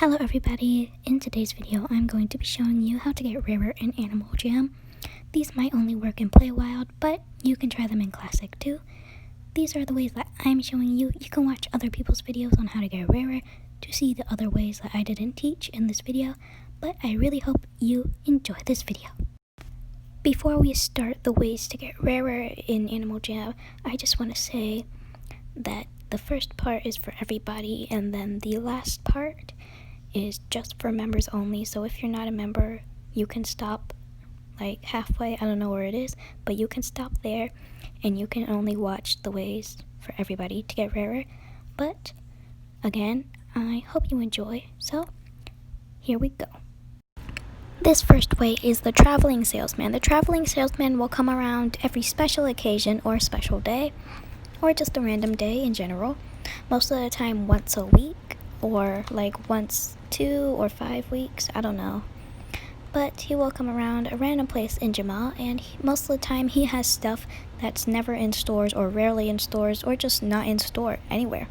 Hello everybody, in today's video I'm going to be showing you how to get rarer in Animal Jam. These might only work in Play Wild, but you can try them in Classic too. These are the ways that I'm showing you. You can watch other people's videos on how to get rarer to see the other ways that I didn't teach in this video, but I really hope you enjoy this video. Before we start the ways to get rarer in Animal Jam, I just want to say that the first part is for everybody, and then the last part is just for members only. So if you're not a member, you can stop like halfway. I don't know where it is, but you can stop there and you can only watch the ways for everybody to get rarer. But again, I hope you enjoy. So here we go. This first way is the traveling salesman. The traveling salesman will come around every special occasion or special day, or just a random day in general. Most of the time once a week, or like once 2 or 5 weeks, I don't know. But he will come around a random place in Jamaa, and most of the time he has stuff that's never in stores or rarely in stores or just not in store anywhere.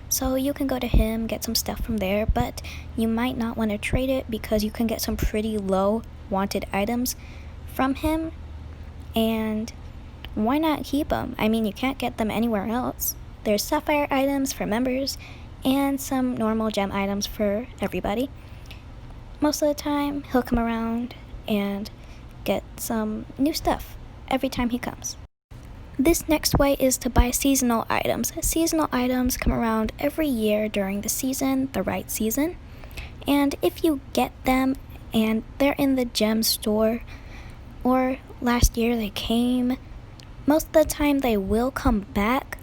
So you can go to him, get some stuff from there, but you might not want to trade it because you can get some pretty low wanted items from him, and why not keep them? I mean, you can't get them anywhere else. There's sapphire items for members and some normal gem items for everybody. Most of the time, he'll come around and get some new stuff every time he comes. This next way is to buy seasonal items. Seasonal items come around every year during the season, the right season. And if you get them and they're in the gem store, or last year they came, most of the time they will come back,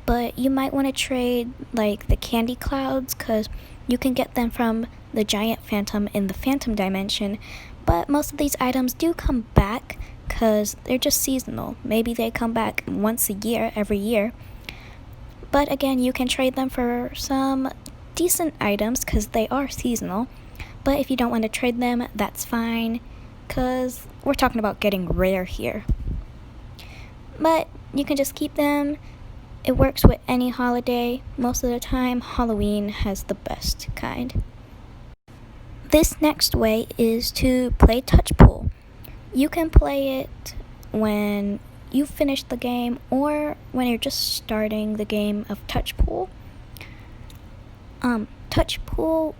but you might want to trade like the candy clouds because you can get them from the giant phantom in the phantom dimension. But most of these items do come back because they're just seasonal. Maybe they come back once a year, every year. But again, you can trade them for some decent items because they are seasonal. But if you don't want to trade them, that's fine because we're talking about getting rare here. But you can just keep them. It works with any holiday. Most of the time, Halloween has the best kind. This next way is to play touch pool. You can play it when you finish the game or when you're just starting the game of touch pool. Touch pool,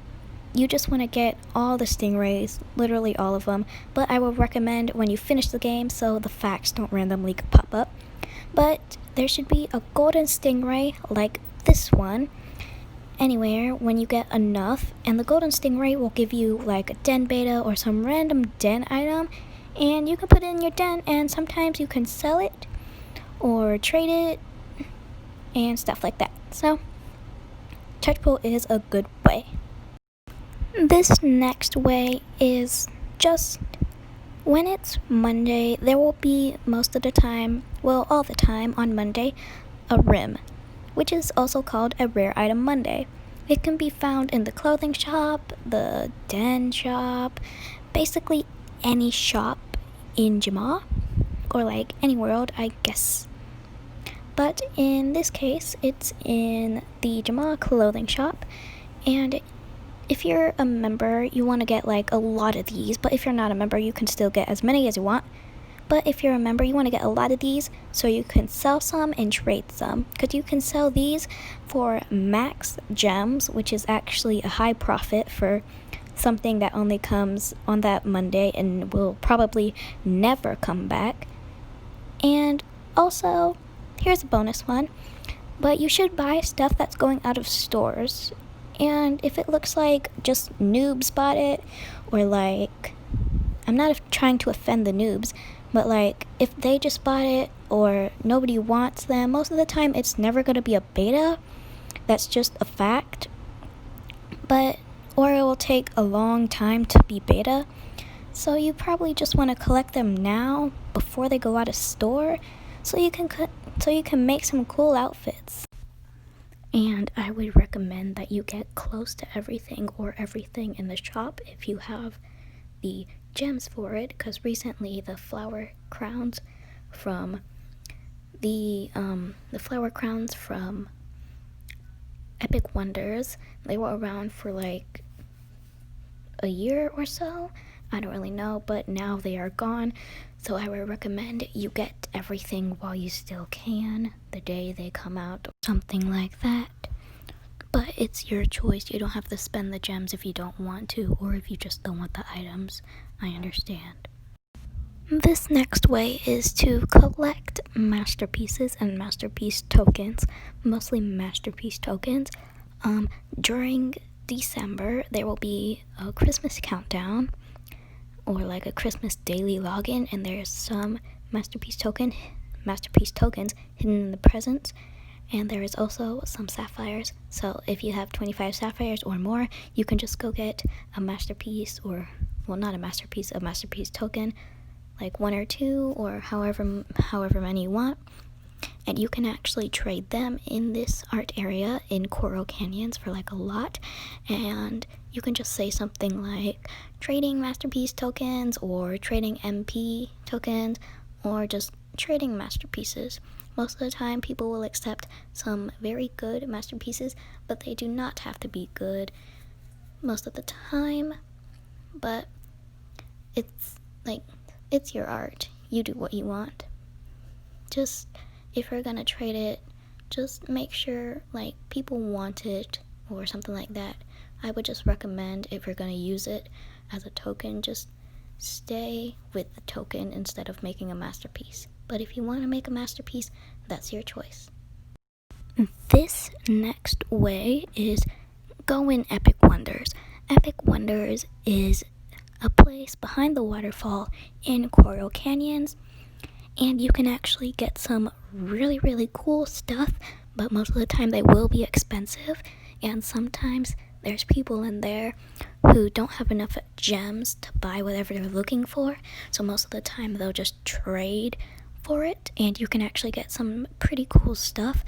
you just want to get all the stingrays, literally all of them, but I would recommend when you finish the game so the facts don't randomly pop up. But there should be a golden stingray like this one anywhere when you get enough, and the golden stingray will give you like a den beta or some random den item, and you can put it in your den, and sometimes you can sell it or trade it and stuff like that. So touch pool is a good way. This next way is just when it's Monday, there will be most of the time, well, all the time on Monday, a rim, which is also called a rare item Monday. It can be found in the clothing shop, the den shop, basically any shop in Jamaa, or like any world, I guess. But in this case, it's in the Jamaa clothing shop, and if you're a member, you want to get like a lot of these, but if you're not a member, you can still get as many as you want. But if you're a member, you want to get a lot of these so you can sell some and trade some, because you can sell these for max gems, which is actually a high profit for something that only comes on that Monday and will probably never come back. And also, here's a bonus one, but you should buy stuff that's going out of stores. And if it looks like just noobs bought it, or like, I'm not trying to offend the noobs, but like if they just bought it or nobody wants them, most of the time it's never going to be a beta. That's just a fact. Or it will take a long time to be beta. So you probably just want to collect them now before they go out of store, so you can make some cool outfits. And I would recommend that you get close to everything or everything in the shop if you have the gems for it, because recently the flower crowns from Epic Wonders, they were around for like a year or so. I don't really know, but now they are gone. So I would recommend you get everything while you still can, the day they come out, or something like that. But it's your choice. You don't have to spend the gems if you don't want to, or if you just don't want the items. I understand. This next way is to collect masterpieces and masterpiece tokens, mostly masterpiece tokens. During December, there will be a Christmas countdown, or like a Christmas daily login, and there's some masterpiece tokens hidden in the presents. And there is also some sapphires. So if you have 25 sapphires or more, you can just go get a masterpiece, or, well, not a masterpiece token, like 1 or 2, or however many you want. And you can actually trade them in this art area in Coral Canyons for like a lot. And you can just say something like trading masterpiece tokens, or trading MP tokens, or just trading masterpieces. Most of the time, people will accept some very good masterpieces, but they do not have to be good most of the time. But it's your art. You do what you want. Just, if you're gonna trade it, just make sure like people want it or something like that. I would just recommend, if you're gonna use it as a token, just stay with the token instead of making a masterpiece. But if you want to make a masterpiece, that's your choice. This next way is go in Epic Wonders. Epic Wonders is a place behind the waterfall in Coral Canyons, and you can actually get some really, really cool stuff, but most of the time they will be expensive, and sometimes there's people in there who don't have enough gems to buy whatever they're looking for, so most of the time they'll just trade for it, and you can actually get some pretty cool stuff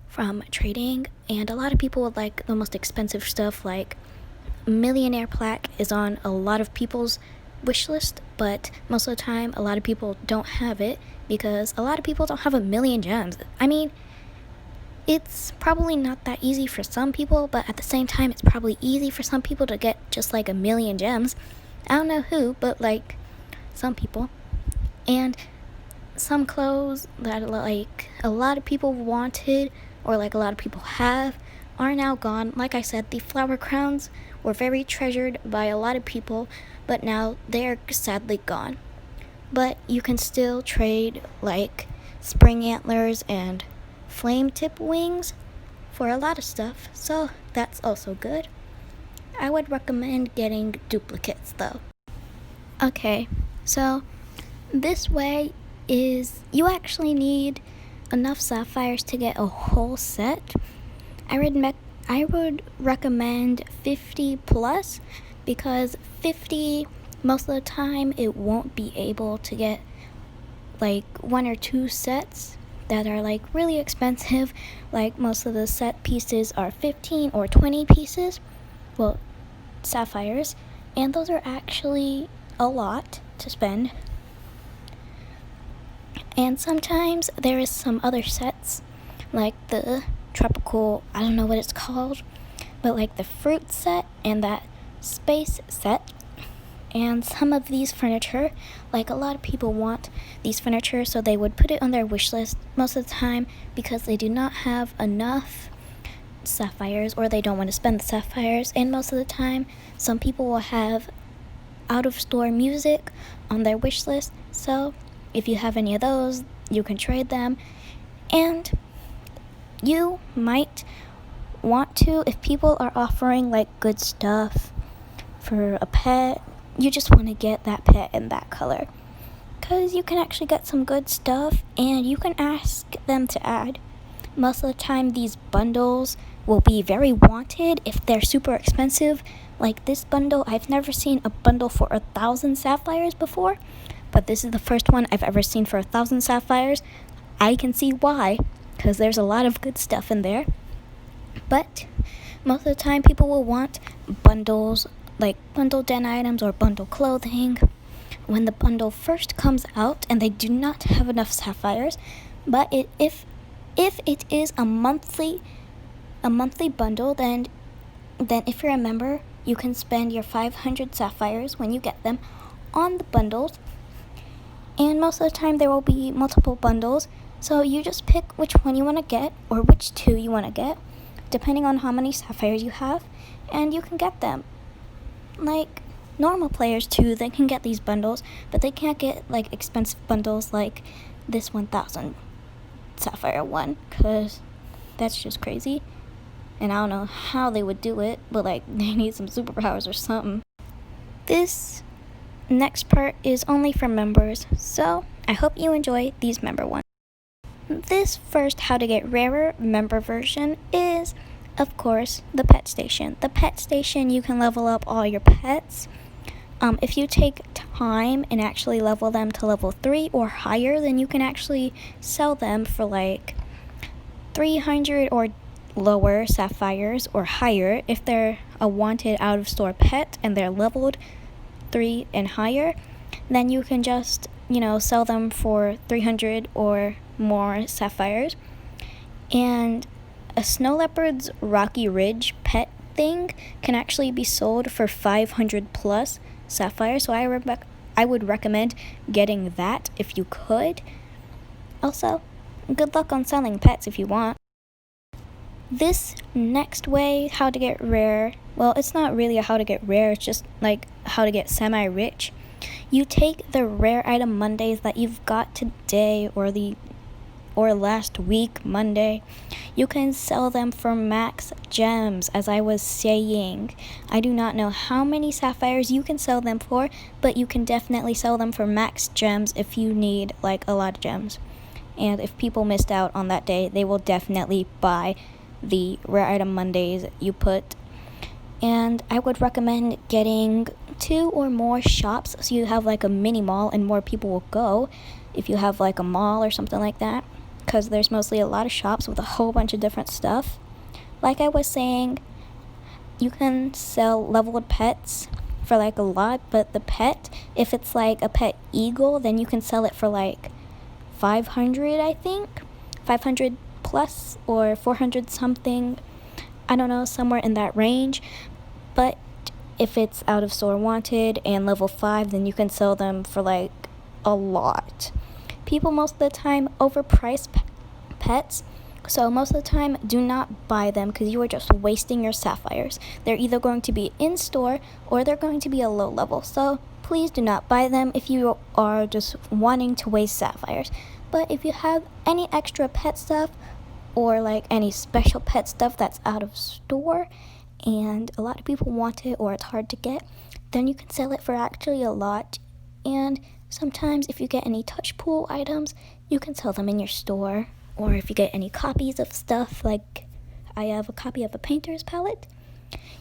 from trading. And a lot of people would like the most expensive stuff, like millionaire plaque is on a lot of people's wish list, but most of the time a lot of people don't have it because a lot of people don't have 1,000,000 gems. I mean, it's probably not that easy for some people, but at the same time it's probably easy for some people to get just like 1,000,000 gems. I don't know who, but like some people. And some clothes that like a lot of people wanted, or like a lot of people have, are now gone. Like I said, the flower crowns were very treasured by a lot of people, but now they're sadly gone. But you can still trade like spring antlers and flame tip wings for a lot of stuff, so that's also good. I would recommend getting duplicates though. Okay, so this way is you actually need enough sapphires to get a whole set. I would recommend 50 plus, because 50, most of the time it won't be able to get like 1 or 2 sets that are like really expensive. Like most of the set pieces are 15 or 20 pieces, well, sapphires, and those are actually a lot to spend. And sometimes there is some other sets, like the tropical, I don't know what it's called, but like the fruit set and that space set. And some of these furniture, like a lot of people want these furniture, so they would put it on their wish list most of the time because they do not have enough sapphires, or they don't want to spend the sapphires. And most of the time, some people will have out-of-store music on their wish list, so if you have any of those, you can trade them. And you might want to, if people are offering like good stuff for a pet, you just want to get that pet in that color, because you can actually get some good stuff, and you can ask them to add. Most of the time these bundles will be very wanted if they're super expensive. Like this bundle, I've never seen a bundle for 1,000 sapphires before, but this is the first one I've ever seen for 1,000 sapphires. I can see why, because there's a lot of good stuff in there. But most of the time people will want bundles, like bundle den items or bundle clothing, when the bundle first comes out and they do not have enough sapphires. But if it is a monthly bundle, then if you're a member, you can spend your 500 sapphires when you get them on the bundles. And most of the time there will be multiple bundles, so you just pick which one you want to get, or which two you want to get, depending on how many sapphires you have, and you can get them. Like normal players too, they can get these bundles, but they can't get like expensive bundles like this 1000 sapphire one, because that's just crazy. And I don't know how they would do it, but like they need some superpowers or something. This next part is only for members, so I hope you enjoy these member ones. This first how to get rarer member version is, of course, the pet station. The pet station, you can level up all your pets. If you take time and actually level them to level 3 or higher, then you can actually sell them for like 300 or lower sapphires, or higher if they're a wanted out of store pet and they're leveled 3 and higher. Then you can just, sell them for 300 or more sapphires. And a snow leopard's Rocky Ridge pet thing can actually be sold for 500 plus sapphires, so I would recommend getting that if you could. Also, good luck on selling pets if you want. This next way, how to get rare, well, it's not really a how to get rare, it's just like how to get semi-rich. You take the rare item Mondays that you've got today or last week Monday. You can sell them for max gems, as I was saying. I do not know how many sapphires you can sell them for, but you can definitely sell them for max gems if you need like a lot of gems. And if people missed out on that day, they will definitely buy the rare item Mondays you put. And I would recommend getting 2 or more shops, so you have like a mini mall and more people will go if you have like a mall or something like that, because there's mostly a lot of shops with a whole bunch of different stuff. Like I was saying, you can sell leveled pets for like a lot, but the pet, if it's like a pet eagle, then you can sell it for like 500, I think 500 plus, or 400 something, I don't know, somewhere in that range. But if it's out of store wanted and level 5, then you can sell them for like a lot. People most of the time overprice pets, so most of the time do not buy them, because you are just wasting your sapphires. They're either going to be in store or they're going to be a low level, so please do not buy them if you are just wanting to waste sapphires. But if you have any extra pet stuff, or like any special pet stuff that's out of store and a lot of people want it or it's hard to get, then you can sell it for actually a lot. And sometimes if you get any touch pool items, you can sell them in your store. Or if you get any copies of stuff, like I have a copy of a painter's palette,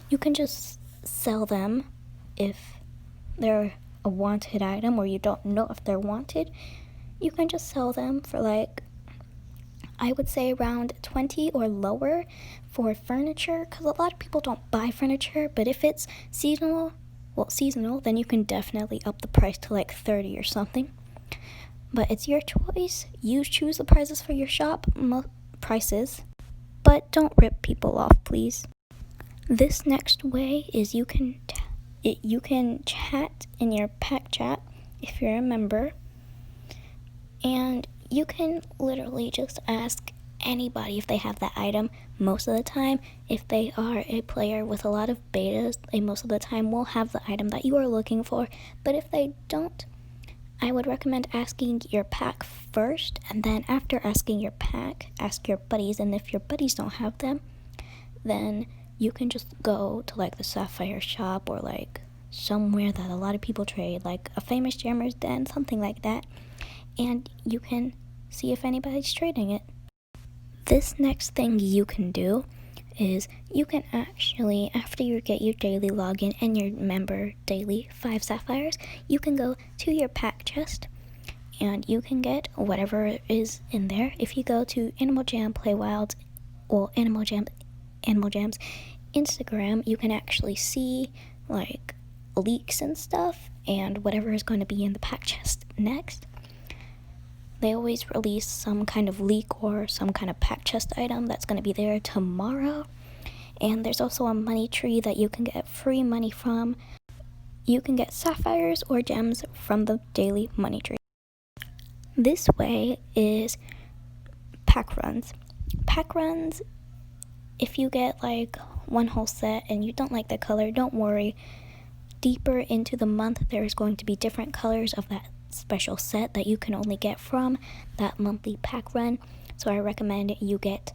you can just sell them if they're a wanted item or you don't know if they're wanted. You can just sell them for like, I would say around 20 or lower for furniture, because a lot of people don't buy furniture. But if it's seasonal, then you can definitely up the price to like 30 or something. But it's your choice. You choose the prices for your shop, prices, but don't rip people off, please. This next way is you can chat in your pack chat if you're a member, and you can literally just ask anybody if they have that item. Most of the time, if they are a player with a lot of betas, they most of the time will have the item that you are looking for. But if they don't, I would recommend asking your pack first, and then after asking your pack, ask your buddies. And if your buddies don't have them, then you can just go to like the sapphire shop, or like somewhere that a lot of people trade, like a famous jammer's den, something like that, and you can see if anybody's trading it. This next thing you can do is you can actually, after you get your daily login and your member daily 5 sapphires, you can go to your pack chest and you can get whatever is in there. If you go to Animal Jam Playwild, or Animal Jam's Instagram, you can actually see like leaks and stuff and whatever is going to be in the pack chest next. They always release some kind of leak or some kind of pack chest item that's going to be there tomorrow. And there's also a money tree that you can get free money from. You can get sapphires or gems from the daily money tree. This way is pack runs. Pack runs, if you get like one whole set and you don't like the color, don't worry. Deeper into the month, there is going to be different colors of that special set that you can only get from that monthly pack run. So I recommend you get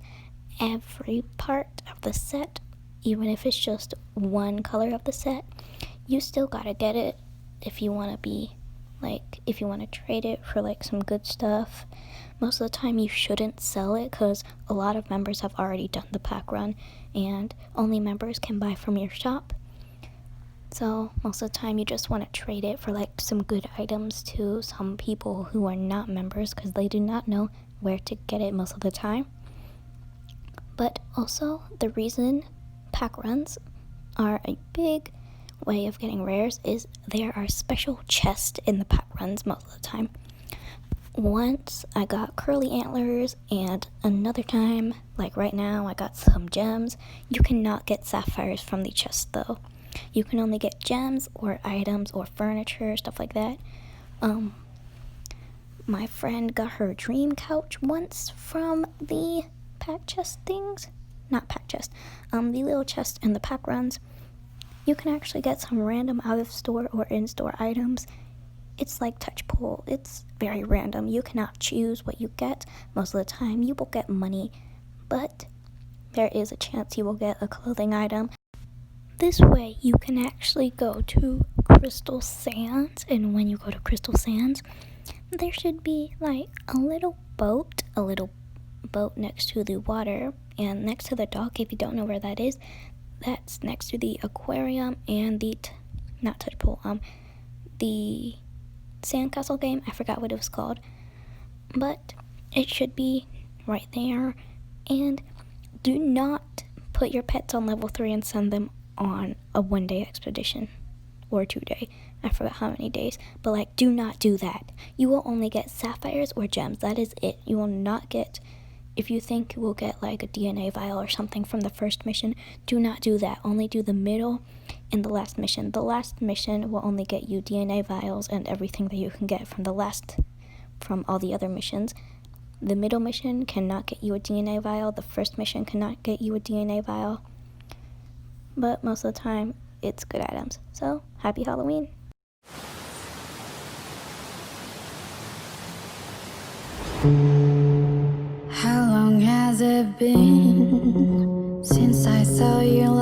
every part of the set, even if it's just one color of the set. You still gotta get it if you want to be like, if you want to trade it for like some good stuff. Most of the time you shouldn't sell it because a lot of members have already done the pack run and only members can buy from your shop. So most of the time you just want to trade it for like some good items to some people who are not members because they do not know where to get it most of the time. But also the reason pack runs are a big way of getting rares is there are special chests in the pack runs most of the time. Once I got curly antlers, and another time, like right now, I got some gems. You cannot get sapphires from the chest though. You can only get gems or items or furniture, stuff like that. My friend got her dream couch once from the pack chest things. Not pack chest, the little chest in the pack runs. You can actually get some random out of store or in-store items. It's like touch pull. It's very random. You cannot choose what you get. Most of the time you will get money, but there is a chance you will get a clothing item. This way you can actually go to Crystal Sands, and when you go to Crystal Sands, there should be like a little boat next to the water, and next to the dock. If you don't know where that is, that's next to the aquarium and the not touch pool, the sandcastle game. I forgot what it was called, but it should be right there. And do not put your pets on level 3 and send them on a 1-day expedition or 2-day. I forgot how many days, but like, do not do that. You will only get sapphires or gems. That is it. You will not get, if you think you will get like a DNA vial or something from the first mission, do not do that. Only do the middle and the last mission. The last mission will only get you DNA vials and everything that you can get from all the other missions. The middle mission cannot get you a DNA vial. The first mission cannot get you a DNA vial. But most of the time, it's good items. So, happy Halloween! How long has it been since I saw you